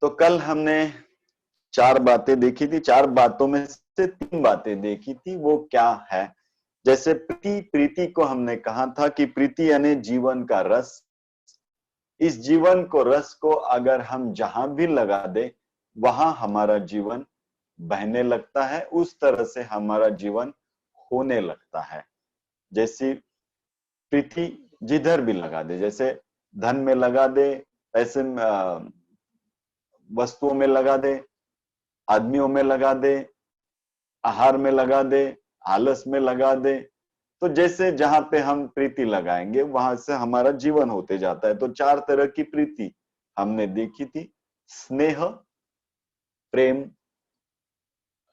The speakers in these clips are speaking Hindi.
तो कल हमने 4 बातें देखी थी। 4 बातों में से 3 बातें देखी थी। वो क्या है? जैसे प्रीति को हमने कहा था कि प्रीति यानी जीवन का रस। इस जीवन को रस को अगर हम जहां भी लगा दे वहां हमारा जीवन बहने लगता है, उस तरह से हमारा जीवन होने लगता है। जैसी प्रीति जिधर भी लगा दे, जैसे धन में लगा दे, पैसे वस्तुओं में लगा दे, आदमियों में लगा दे, आहार में लगा दे, आलस में लगा दे, तो जैसे जहां पे हम प्रीति लगाएंगे वहां से हमारा जीवन होते जाता है। तो 4 तरह की प्रीति हमने देखी थी। स्नेह, प्रेम,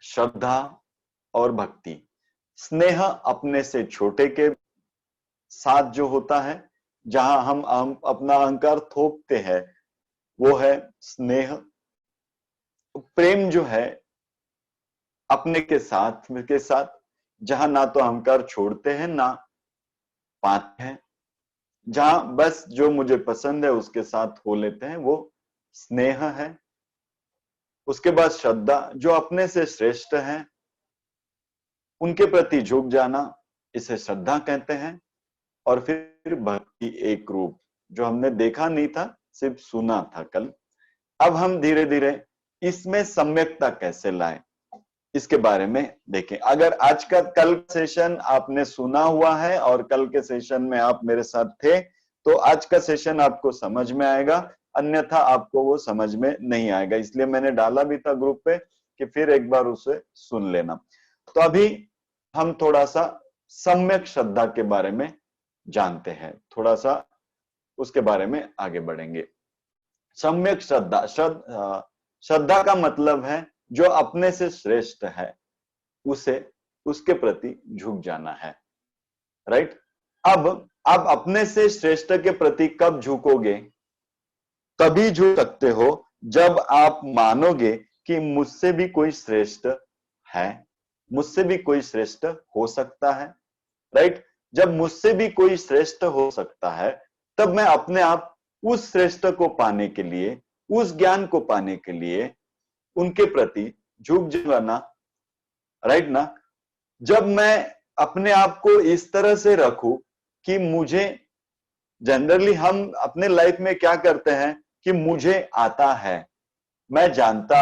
श्रद्धा और भक्ति। स्नेह अपने से छोटे के साथ जो होता है, जहां हम अपना अहंकार थोपते हैं, वो है स्नेह। प्रेम जो है अपने के साथ जहां ना तो अहंकार छोड़ते हैं ना पाते हैं, जहां बस जो मुझे पसंद है उसके साथ हो लेते हैं, वो स्नेह है। उसके बाद श्रद्धा, जो अपने से श्रेष्ठ है उनके प्रति झुक जाना, इसे श्रद्धा कहते हैं। और फिर भक्ति, एक रूप जो हमने देखा नहीं था, सिर्फ सुना था कल। अब हम धीरे धीरे इसमें सम्यकता कैसे लाएं, इसके बारे में देखें। अगर आज का कल सेशन आपने सुना हुआ है और कल के सेशन में आप मेरे साथ थे, तो आज का सेशन आपको समझ में आएगा, अन्यथा आपको वो समझ में नहीं आएगा। इसलिए मैंने डाला भी था ग्रुप पे कि फिर एक बार उसे सुन लेना। तो अभी हम थोड़ा सा सम्यक श्रद्धा के बारे में जानते हैं, थोड़ा सा उसके बारे में आगे बढ़ेंगे। सम्यक श्रद्धा, श्रद्धा का मतलब है जो अपने से श्रेष्ठ है उसे, उसके प्रति झुक जाना है। राइट? अब आप अपने से श्रेष्ठ के प्रति कब झुकोगे? तभी झुक सकते हो जब आप मानोगे कि मुझसे भी कोई श्रेष्ठ है, मुझसे भी कोई श्रेष्ठ हो सकता है। राइट? जब मुझसे भी कोई श्रेष्ठ हो सकता है, तब मैं अपने आप उस श्रेष्ठ को पाने के लिए, उस ज्ञान को पाने के लिए उनके प्रति झुक जाना। राइट ना? जब मैं अपने आप को इस तरह से रखूं कि मुझे, जनरली हम अपने लाइफ में क्या करते हैं कि मुझे आता है, मैं जानता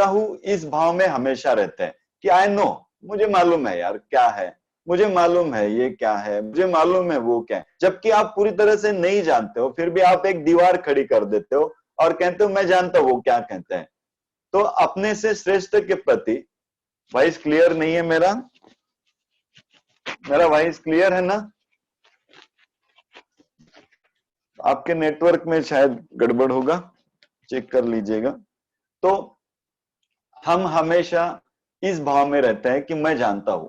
हूं, इस भाव में हमेशा रहते हैं कि आई नो, मुझे मालूम है यार क्या है, मुझे मालूम है ये क्या है, मुझे मालूम है वो क्या है। जबकि आप पूरी तरह से नहीं जानते हो, फिर भी आप एक दीवार खड़ी कर देते हो और कहते हो मैं जानता हूं वो क्या कहते हैं। तो अपने से श्रेष्ठ के प्रति, वॉइस क्लियर नहीं है मेरा वॉइस क्लियर है ना? आपके नेटवर्क में शायद गड़बड़ होगा, चेक कर लीजिएगा। तो हम हमेशा इस भाव में रहते हैं कि मैं जानता हूं।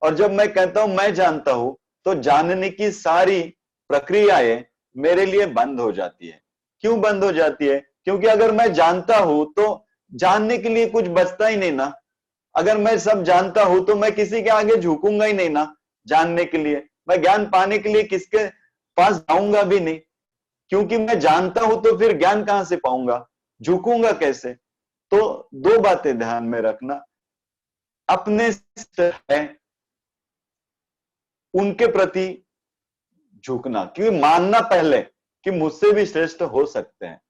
और जब मैं कहता हूं मैं जानता हूं, तो जानने की सारी प्रक्रियाएं मेरे लिए बंद हो जाती है। क्यों बंद हो जाती है? क्योंकि अगर मैं जानता हूं तो जानने के लिए कुछ बचता ही नहीं ना। अगर मैं सब जानता हूं तो मैं किसी के आगे झुकूंगा ही नहीं ना जानने के लिए। मैं ज्ञान पाने के लिए किसके पास जाऊंगा भी नहीं, क्योंकि मैं जानता हूं तो फिर ज्ञान कहां से पाऊंगा, झुकूंगा कैसे? तो 2 बातें ध्यान में रखना। अपने से उनके प्रति झुकना, क्योंकि मानना पहले कि मुझसे भी श्रेष्ठ हो सकते हैं,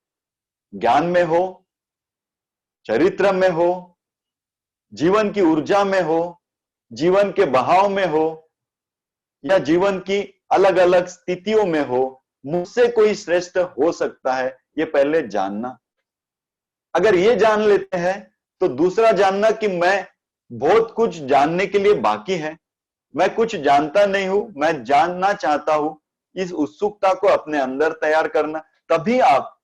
ज्ञान में हो, चरित्र में हो, जीवन की ऊर्जा में हो, जीवन के बहाव में हो, या जीवन की अलग अलग स्थितियों में हो, मुझसे कोई श्रेष्ठ हो सकता है, ये पहले जानना। अगर ये जान लेते हैं तो दूसरा जानना कि मैं बहुत कुछ जानने के लिए बाकी है, मैं कुछ जानता नहीं हूं, मैं जानना चाहता हूं, इस उत्सुकता को अपने अंदर तैयार करना। तभी आप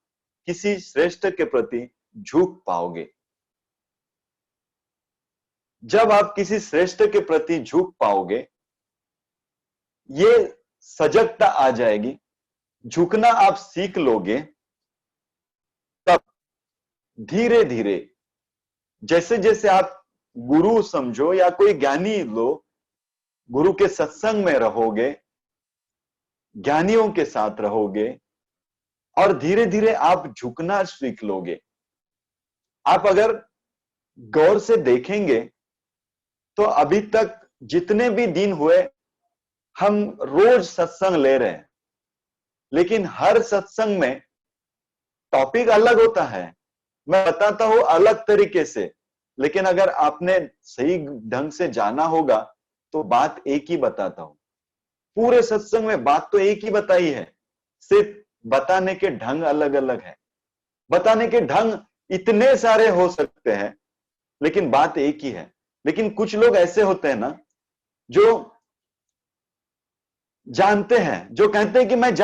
किसी श्रेष्ठ के प्रति झुक पाओगे। जब आप किसी श्रेष्ठ के प्रति झुक पाओगे, ये सजगता आ जाएगी, झुकना आप सीख लोगे, तब धीरे धीरे जैसे जैसे आप गुरु समझो या कोई ज्ञानी लो, गुरु के सत्संग में रहोगे, ज्ञानियों के साथ रहोगे, और धीरे धीरे आप झुकना सीख लोगे। आप अगर गौर से देखेंगे तो अभी तक जितने भी दिन हुए हम रोज सत्संग ले रहे हैं, लेकिन हर सत्संग में टॉपिक अलग होता है, मैं बताता हूं अलग तरीके से, लेकिन अगर आपने सही ढंग से जाना होगा तो बात एक ही बताता हूं। पूरे सत्संग में बात तो एक ही बताई है, सिर्फ बताने के ढंग अलग अलग है। बताने के ढंग इतने सारे हो सकते हैं, लेकिन बात एक ही है। लेकिन कुछ लोग ऐसे होते हैं ना, जो जानते हैं, जो कहते हैं कि मैं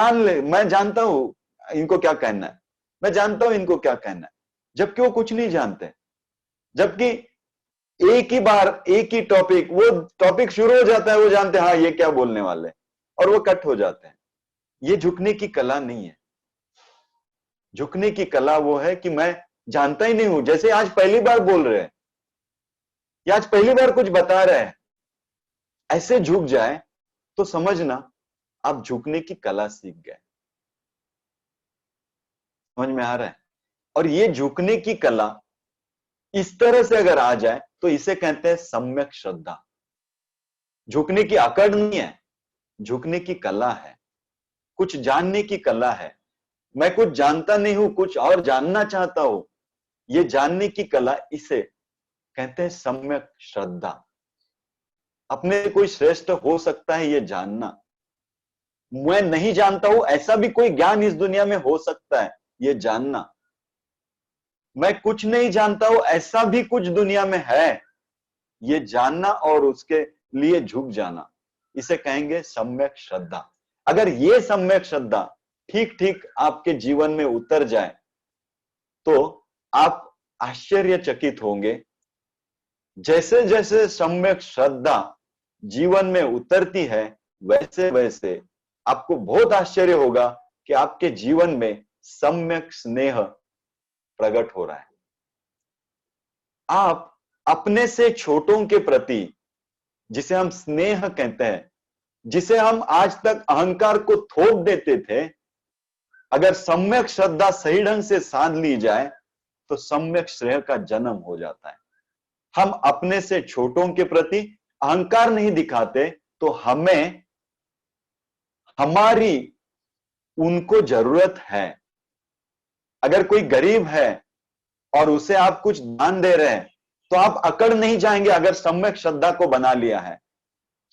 जानता हूं इनको क्या कहना है, मैं जानता हूं इनको क्या कहना है, जबकि वो कुछ नहीं जानते। जबकि एक ही बार एक ही टॉपिक, वो टॉपिक शुरू हो जाता है, वो जानते हैं हाँ ये क्या बोलने वाले, और वो कट हो जाते हैं। ये झुकने की कला नहीं है। झुकने की कला वो है कि मैं जानता ही नहीं हूं, जैसे आज पहली बार बोल रहे हैं या आज पहली बार कुछ बता रहे हैं, ऐसे झुक जाए तो समझना आप झुकने की कला सीख गए। समझ में आ रहा है? और ये झुकने की कला इस तरह से अगर आ जाए तो इसे कहते हैं सम्यक श्रद्धा। झुकने की अकड़ नहीं है, झुकने की कला है, कुछ जानने की कला है। मैं कुछ जानता नहीं हूं, कुछ और जानना चाहता हूं, ये जानने की कला, इसे कहते हैं सम्यक श्रद्धा। अपने से कोई श्रेष्ठ हो सकता है ये जानना। मैं नहीं जानता हूं ऐसा भी कोई ज्ञान इस दुनिया में हो सकता है ये जानना। मैं कुछ नहीं जानता हूं ऐसा भी कुछ दुनिया में है ये जानना, और उसके लिए झुक जाना, इसे कहेंगे सम्यक श्रद्धा। अगर ये सम्यक श्रद्धा ठीक ठीक आपके जीवन में उतर जाए तो आप आश्चर्यचकित होंगे। जैसे जैसे सम्यक श्रद्धा जीवन में उतरती है, वैसे वैसे आपको बहुत आश्चर्य होगा कि आपके जीवन में सम्यक स्नेह प्रकट हो रहा है। आप अपने से छोटों के प्रति, जिसे हम स्नेह कहते हैं, जिसे हम आज तक अहंकार को थोप देते थे, अगर सम्यक श्रद्धा सही ढंग से साध ली जाए तो सम्यक स्नेह का जन्म हो जाता है। हम अपने से छोटों के प्रति अहंकार नहीं दिखाते तो हमें हमारी उनको जरूरत है। अगर कोई गरीब है और उसे आप कुछ दान दे रहे हैं तो आप अकड़ नहीं जाएंगे, अगर सम्यक श्रद्धा को बना लिया है।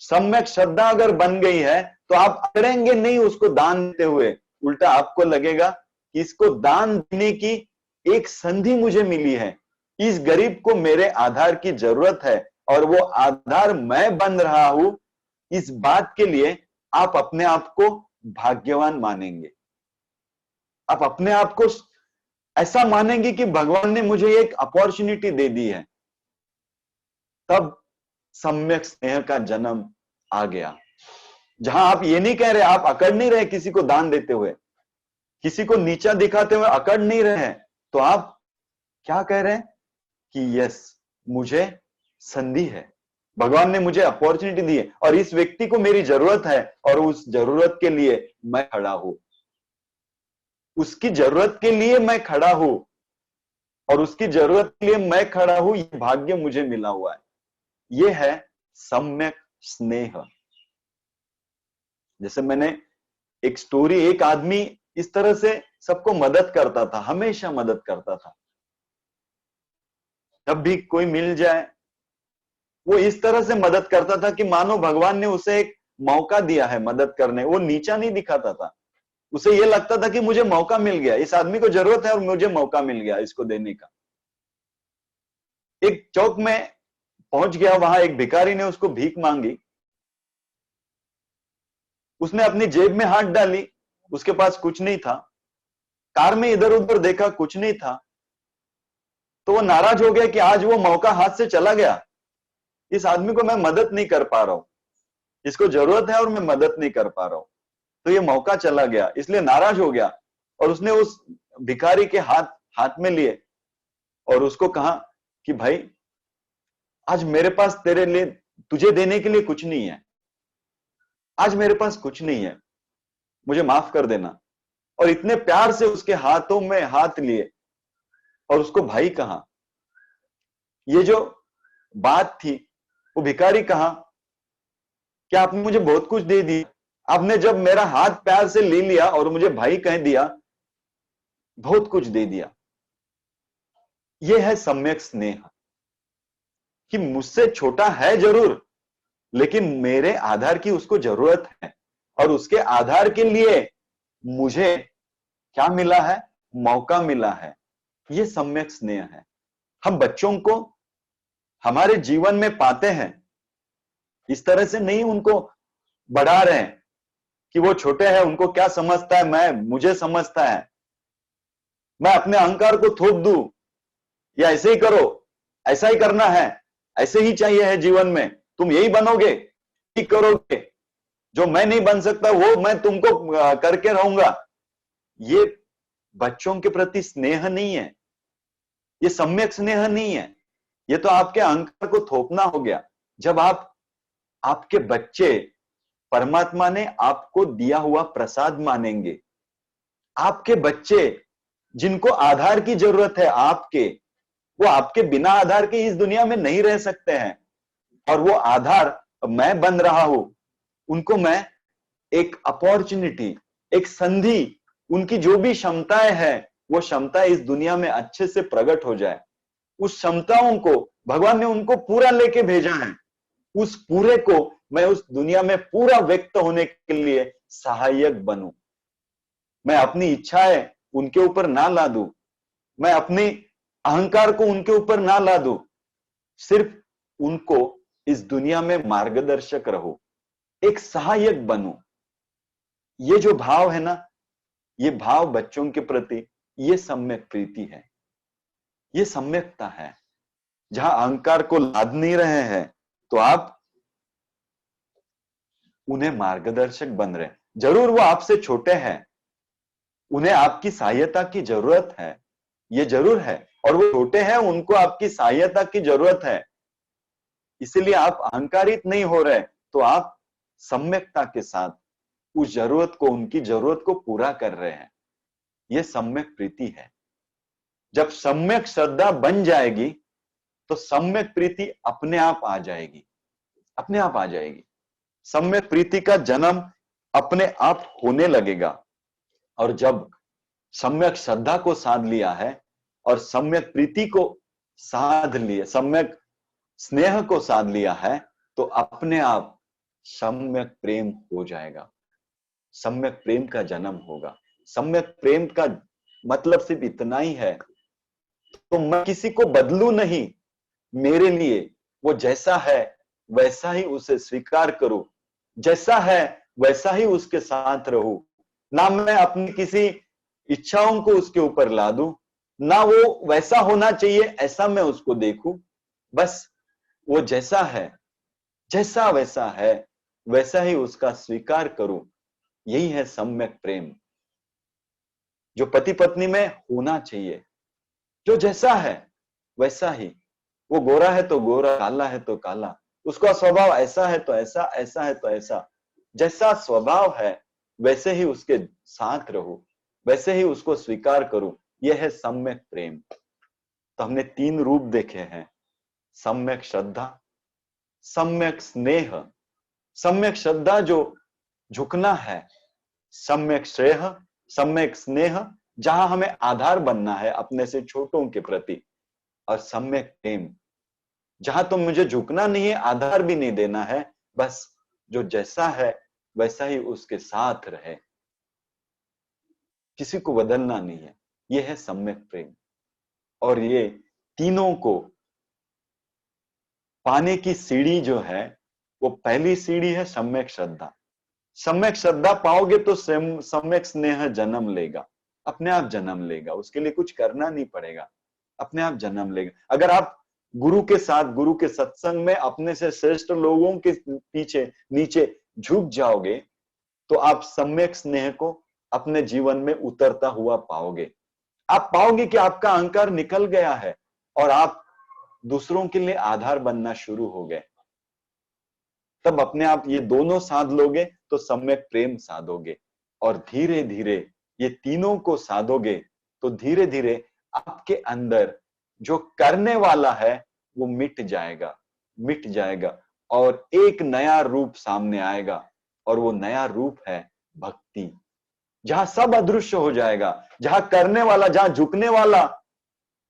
सम्यक श्रद्धा अगर बन गई है तो आप अकड़ेंगे नहीं उसको दान देते हुए, उल्टा आपको लगेगा कि इसको दान देने की एक संधि मुझे मिली है, इस गरीब को मेरे आधार की जरूरत है और वो आधार मैं बन रहा हूं। इस बात के लिए आप अपने आप को भाग्यवान मानेंगे। आप अपने आप को ऐसा मानेंगे कि भगवान ने मुझे एक अपॉर्चुनिटी दे दी है। तब सम्यक स्नेह का जन्म आ गया, जहां आप ये नहीं कह रहे, आप अकड़ नहीं रहे किसी को दान देते हुए, किसी को नीचा दिखाते हुए अकड़ नहीं रहे हैं, तो आप क्या कह रहे हैं कि यस, मुझे संधि है, भगवान ने मुझे अपॉर्चुनिटी दी है और इस व्यक्ति को मेरी जरूरत है और उस जरूरत के लिए मैं खड़ा हूं, उसकी जरूरत के लिए मैं खड़ा हूं और उसकी जरूरत के लिए मैं खड़ा हूं, ये भाग्य मुझे मिला हुआ है। ये है सम्यक स्नेह। जैसे मैंने एक स्टोरी, एक आदमी इस तरह से सबको मदद करता था, हमेशा मदद करता था, जब भी कोई मिल जाए वो इस तरह से मदद करता था कि मानो भगवान ने उसे एक मौका दिया है मदद करने। वो नीचा नहीं दिखाता था, उसे ये लगता था कि मुझे मौका मिल गया, इस आदमी को जरूरत है और मुझे मौका मिल गया इसको देने का। एक चौक में पहुंच गया, वहां एक भिखारी ने उसको भीख मांगी, उसने अपनी जेब में हाथ डाली, उसके पास कुछ नहीं था, कार में इधर उधर देखा, कुछ नहीं था, तो वो नाराज हो गया कि आज वो मौका हाथ से चला गया, इस आदमी को मैं मदद नहीं कर पा रहा हूं, इसको जरूरत है और मैं मदद नहीं कर पा रहा हूं, तो ये मौका चला गया, इसलिए नाराज हो गया। और उसने उस भिखारी के हाथ हाथ में लिए और उसको कहा कि भाई आज मेरे पास तेरे लिए, तुझे देने के लिए कुछ नहीं है, आज मेरे पास कुछ नहीं है, मुझे माफ कर देना। और इतने प्यार से उसके हाथों में हाथ लिए और उसको भाई कहा। ये जो बात थी, वो भिखारी कहा कि आपने मुझे बहुत कुछ दे दिया, आपने जब मेरा हाथ प्यार से ले लिया और मुझे भाई कह दिया, बहुत कुछ दे दिया। ये है सम्यक स्नेह, कि मुझसे छोटा है जरूर, लेकिन मेरे आधार की उसको जरूरत है, और उसके आधार के लिए मुझे क्या मिला है? मौका मिला है। ये सम्यक स्नेह है। हम बच्चों को हमारे जीवन में पाते हैं, इस तरह से नहीं उनको बढ़ा रहे हैं कि वो छोटे हैं, उनको क्या समझता है, मुझे समझता है, मैं अपने अहंकार को थोप दूं, या ऐसे ही करो, ऐसा ही करना है, ऐसे ही चाहिए है जीवन में, तुम यही बनोगे, ठीक करोगे, जो मैं नहीं बन सकता वो मैं तुमको करके रहूंगा। ये बच्चों के प्रति स्नेह नहीं है, ये सम्यक स्नेह नहीं है, ये तो आपके अहंकार को थोपना हो गया। जब आपके बच्चे परमात्मा ने आपको दिया हुआ प्रसाद मानेंगे, आपके बच्चे जिनको आधार की जरूरत है आपके, वो आपके बिना आधार के इस दुनिया में नहीं रह सकते हैं, और वो आधार मैं बन रहा हूं, उनको मैं एक अपॉर्चुनिटी, एक संधि, उनकी जो भी क्षमताएं हैं वो क्षमता इस दुनिया में अच्छे से प्रकट हो जाए, उस क्षमताओं को भगवान ने उनको पूरा लेके भेजा है, उस पूरे को मैं उस दुनिया में पूरा व्यक्त होने के लिए सहायक बनूं। मैं अपनी इच्छाएं उनके ऊपर ना ला दूं, मैं अपनी अहंकार को उनके ऊपर ना ला दूं, सिर्फ उनको इस दुनिया में मार्गदर्शक रहूं, एक सहायक बनूं। ये जो भाव है ना, ये भाव बच्चों के प्रति, ये सम्यक प्रीति है, ये सम्यकता है। जहां अहंकार को लाद नहीं रहे हैं, तो आप उन्हें मार्गदर्शक बन रहे हैं। जरूर वो आपसे छोटे हैं, उन्हें आपकी सहायता की जरूरत है, ये जरूर है, और वो छोटे हैं, उनको आपकी सहायता की जरूरत है, इसीलिए आप अहंकारित नहीं हो रहे, तो आप सम्यकता के साथ उस जरूरत को, उनकी जरूरत को पूरा कर रहे हैं। ये सम्यक प्रीति है। जब सम्यक श्रद्धा बन जाएगी तो सम्यक प्रीति अपने आप आ जाएगी, अपने आप आ जाएगी। सम्यक प्रीति का जन्म अपने आप होने लगेगा। और जब सम्यक श्रद्धा को साध लिया है और सम्यक प्रीति को साध लिया, सम्यक स्नेह को साध लिया है, तो अपने आप सम्यक प्रेम हो जाएगा, सम्यक प्रेम का जन्म होगा। सम्यक प्रेम का मतलब सिर्फ इतना ही है, तो मैं किसी को बदलू नहीं, मेरे लिए वो जैसा है वैसा ही उसे स्वीकार करूं, जैसा है वैसा ही उसके साथ रहूं, ना मैं अपनी किसी इच्छाओं को उसके ऊपर ला दूं, ना वो वैसा होना चाहिए ऐसा मैं उसको देखूं, बस वो जैसा है, जैसा वैसा है वैसा ही उसका स्वीकार करूं। यही है सम्यक प्रेम, जो पति पत्नी में होना चाहिए, जो जैसा है वैसा ही। वो गोरा है तो गोरा, काला है तो काला, उसका स्वभाव ऐसा है तो ऐसा, ऐसा है तो ऐसा, जैसा स्वभाव है वैसे ही उसके साथ रहूं, वैसे ही उसको स्वीकार करूं। यह है सम्यक प्रेम। तो हमने 3 रूप देखे हैं, सम्यक श्रद्धा, सम्यक स्नेह, सम्यक श्रद्धा जो झुकना है, सम्यक श्रेय, सम्यक स्नेह जहां हमें आधार बनना है अपने से छोटों के प्रति, और सम्यक प्रेम जहां तो मुझे झुकना नहीं है, आधार भी नहीं देना है, बस जो जैसा है वैसा ही उसके साथ रहे, किसी को बदलना नहीं है। यह है सम्यक प्रेम। और ये तीनों को पाने की सीढ़ी जो है, वो पहली सीढ़ी है सम्यक श्रद्धा। सम्यक श्रद्धा पाओगे तो सम्यक स्नेह जन्म लेगा, अपने आप जन्म लेगा, उसके लिए कुछ करना नहीं पड़ेगा, अपने आप जन्म लेगा। अगर आप गुरु के साथ, गुरु के सत्संग में अपने से श्रेष्ठ लोगों के पीछे नीचे झुक जाओगे, तो आप सम्यक स्नेह को अपने जीवन में उतरता हुआ पाओगे। आप पाओगे कि आपका अहंकार निकल गया है और आप दूसरों के लिए आधार बनना शुरू हो गए। तब अपने आप ये दोनों साध लोगे तो सम्यक प्रेम साधोगे, और धीरे धीरे ये तीनों को साधोगे तो धीरे धीरे आपके अंदर जो करने वाला है वो मिट जाएगा और एक नया रूप सामने आएगा, और वो नया रूप है भक्ति, जहां सब अदृश्य हो जाएगा, जहां करने वाला, जहां झुकने वाला,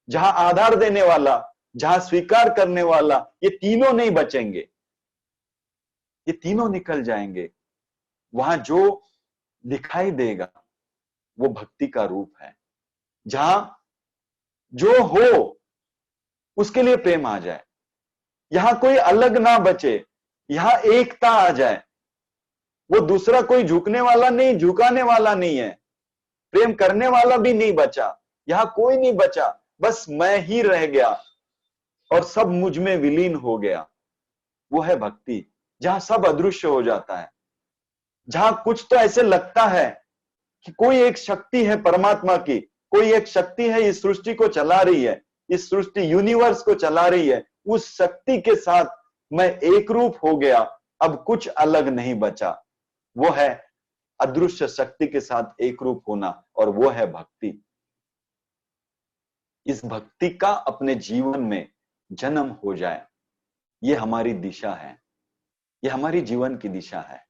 जहां आधार देने वाला, जहां स्वीकार करने वाला, ये तीनों नहीं बचेंगे, ये तीनों निकल जाएंगे। वहां जो दिखाई देगा वो भक्ति का रूप है, जहां जो हो उसके लिए प्रेम आ जाए, यहां कोई अलग ना बचे, यहां एकता आ जाए। वो दूसरा कोई झुकने वाला नहीं, झुकाने वाला नहीं है, प्रेम करने वाला भी नहीं बचा, यहां कोई नहीं बचा, बस मैं ही रह गया और सब मुझ में विलीन हो गया। वो है भक्ति, जहां सब अदृश्य हो जाता है, जहां कुछ तो ऐसे लगता है कि कोई एक शक्ति है परमात्मा की, कोई एक शक्ति है इस सृष्टि को चला रही है, इस सृष्टि यूनिवर्स को चला रही है, उस शक्ति के साथ मैं एक रूप हो गया, अब कुछ अलग नहीं बचा। वो है अदृश्य शक्ति के साथ एक रूप होना, और वो है भक्ति। इस भक्ति का अपने जीवन में जन्म हो जाए, ये हमारी दिशा है, ये हमारी जीवन की दिशा है,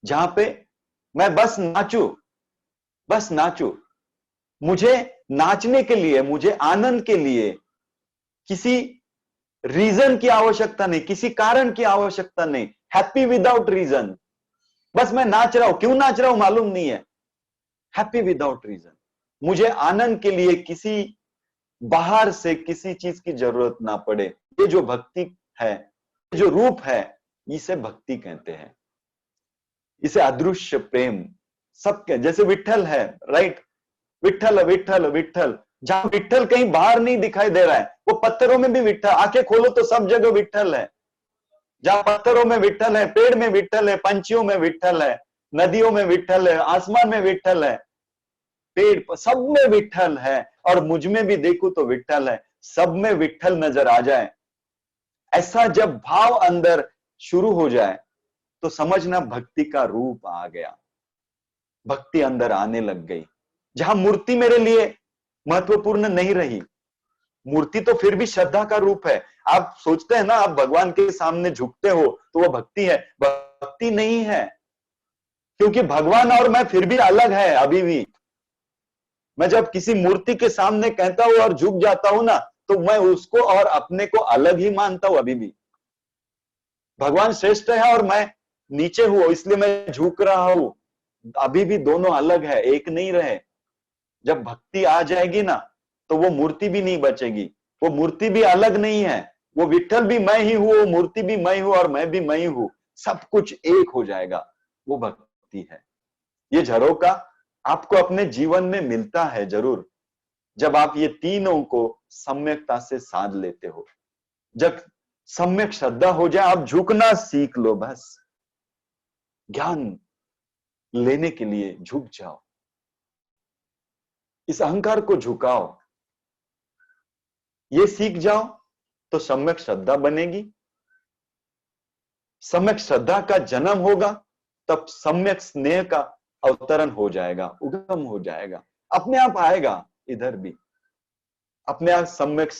जहां पे मैं बस नाचू। मुझे नाचने के लिए, मुझे आनंद के लिए किसी रीजन की आवश्यकता नहीं, किसी कारण की आवश्यकता नहीं। हैप्पी विदाउट रीजन, बस मैं नाच रहा हूं, क्यों नाच रहा हूं मालूम नहीं है, हैप्पी विदाउट रीजन। मुझे आनंद के लिए किसी बाहर से किसी चीज की जरूरत ना पड़े। ये जो भक्ति है, जो रूप है, इसे भक्ति कहते हैं, इसे अदृश्य प्रेम। सबके जैसे विठल है, राइट, विठल विठल विठल, जहां विठल कहीं बाहर नहीं दिखाई दे रहा है, वो पत्थरों में भी विठल, आंखें खोलो तो सब जगह विठल है। जहां पत्थरों में विठल है, पेड़ में विठल है, पंछियों में विठल है, नदियों में विठल है, आसमान में विठल है, पेड़ सब में विठल है, और मुझ में भी देखूं तो विठल है, सब में विठल नजर आ जाए। ऐसा जब भाव अंदर शुरू हो जाए तो समझना भक्ति का रूप आ गया, भक्ति अंदर आने लग गई। जहां मूर्ति मेरे लिए महत्वपूर्ण नहीं रही, मूर्ति तो फिर भी श्रद्धा का रूप है। आप सोचते हैं ना, आप भगवान के सामने झुकते हो तो वो भक्ति है, भक्ति नहीं है, क्योंकि भगवान और मैं फिर भी अलग है। अभी भी मैं जब किसी मूर्ति के सामने कहता हूं और झुक जाता हूं ना, तो मैं उसको और अपने को अलग ही मानता हूं। अभी भी भगवान श्रेष्ठ है और मैं नीचे हूं, इसलिए मैं झुक रहा हूं। अभी भी दोनों अलग है, एक नहीं रहे। जब भक्ति आ जाएगी ना, तो वो मूर्ति भी नहीं बचेगी, वो मूर्ति भी अलग नहीं है, वो विठल भी मैं ही हूं, वो मूर्ति भी मैं हूं, और मैं भी मैं ही हूं, सब कुछ एक हो जाएगा। वो भक्ति है। ये झरोका आपको अपने जीवन में मिलता है जरूर, जब आप ये तीनों को सम्यकता से साध लेते हो। जब सम्यक श्रद्धा हो जाए, आप झुकना सीख लो, बस ज्ञान लेने के लिए झुक जाओ, इस अहंकार को झुकाओ, ये सीख जाओ तो सम्यक श्रद्धा बनेगी। सम्यक श्रद्धा का जन्म होगा, तब सम्यक स्नेह का अवतरण हो जाएगा, उगम हो जाएगा, अपने आप आएगा। इधर भी अपने आप सम्यक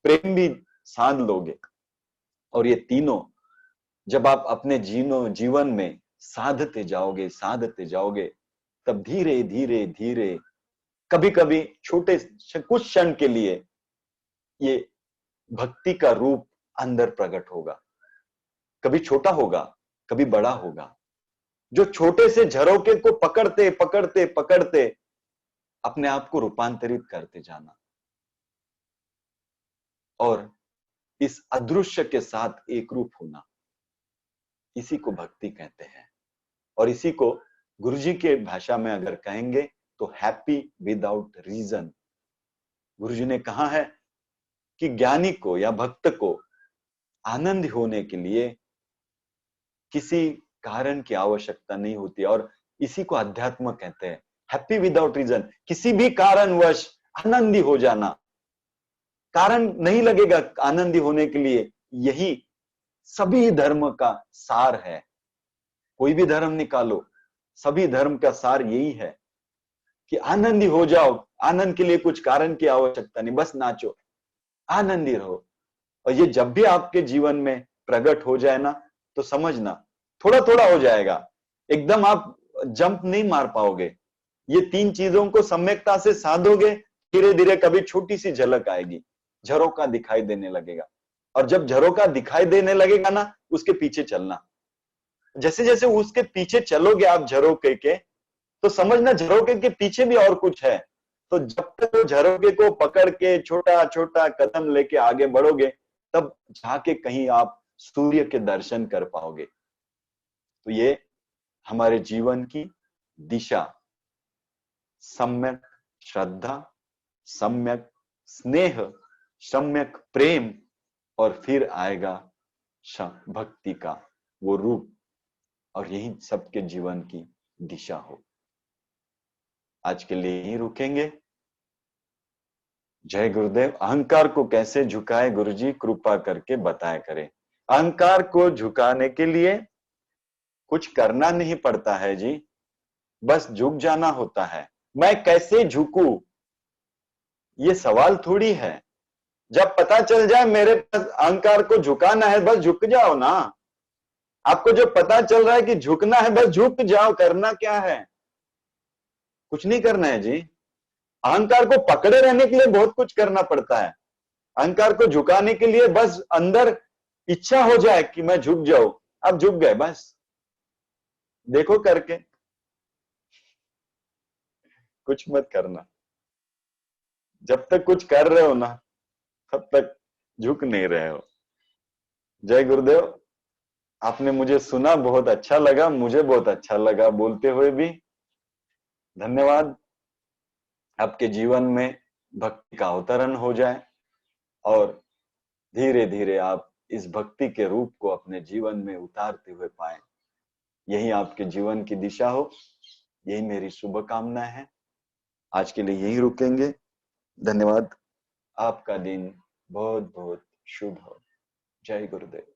प्रेम भी साध लोगे। और ये तीनों जब आप अपने जीवन में साधते जाओगे, तब धीरे धीरे धीरे, कभी कभी छोटे कुछ क्षण के लिए ये भक्ति का रूप अंदर प्रकट होगा। कभी छोटा होगा, कभी बड़ा होगा। जो छोटे से झरोके को पकड़ते पकड़ते पकड़ते अपने आप को रूपांतरित करते जाना, और इस अदृश्य के साथ एक रूप होना, इसी को भक्ति कहते हैं। और इसी को गुरुजी के भाषा में अगर कहेंगे तो हैप्पी विदाउट रीजन। गुरुजी ने कहा है कि ज्ञानी को या भक्त को आनंद होने के लिए किसी कारण की आवश्यकता नहीं होती, और इसी को अध्यात्म कहते हैं। हैप्पी विदाउट रीजन, किसी भी कारणवश आनंदी हो जाना, कारण नहीं लगेगा आनंदी होने के लिए, यही सभी धर्म का सार है। कोई भी धर्म निकालो, सभी धर्म का सार यही है कि आनंदी हो जाओ, आनंद के लिए कुछ कारण की आवश्यकता नहीं, बस नाचो, आनंदी रहो। और ये जब भी आपके जीवन में प्रकट हो जाए ना, तो समझना थोड़ा थोड़ा हो जाएगा, एकदम आप जंप नहीं मार पाओगे। ये तीन चीजों को सम्यकता से साधोगे, धीरे धीरे कभी छोटी सी झलक आएगी, झरोका दिखाई देने लगेगा। और जब झरोका दिखाई देने लगेगा ना, उसके पीछे चलना। जैसे जैसे उसके पीछे चलोगे आप झरोके के, तो समझना झरोके के पीछे भी और कुछ है। तो जब तक वो झरोके को पकड़ के छोटा छोटा कदम लेके आगे बढ़ोगे, तब जाके कहीं आप सूर्य के दर्शन कर पाओगे। तो ये हमारे जीवन की दिशा, सम्यक श्रद्धा, सम्यक स्नेह, सम्यक प्रेम, और फिर आएगा भक्ति का वो रूप, और यही सबके जीवन की दिशा हो। आज के लिए यही रुकेंगे। जय गुरुदेव। अहंकार को कैसे झुकाए गुरुजी, कृपा करके बताया करें। अहंकार को झुकाने के लिए कुछ करना नहीं पड़ता है जी, बस झुक जाना होता है। मैं कैसे झुकूं, ये सवाल थोड़ी है। जब पता चल जाए मेरे पास अहंकार को झुकाना है, बस झुक जाओ ना। आपको जो पता चल रहा है कि झुकना है, बस झुक जाओ। करना क्या है, कुछ नहीं करना है जी। अहंकार को पकड़े रहने के लिए बहुत कुछ करना पड़ता है। अहंकार को झुकाने के लिए बस अंदर इच्छा हो जाए कि मैं झुक जाऊं, अब झुक गए, बस देखो करके। कुछ मत करना, जब तक कुछ कर रहे हो ना, तब तक झुक नहीं रहे हो। जय गुरुदेव। आपने मुझे सुना, बहुत अच्छा लगा, मुझे बहुत अच्छा लगा बोलते हुए भी। धन्यवाद। आपके जीवन में भक्ति का अवतरण हो जाए, और धीरे धीरे आप इस भक्ति के रूप को अपने जीवन में उतारते हुए पाए। यही आपके जीवन की दिशा हो, यही मेरी शुभकामना है। आज के लिए यही रुकेंगे। धन्यवाद। आपका दिन बहुत बहुत शुभ हो। जय गुरुदेव।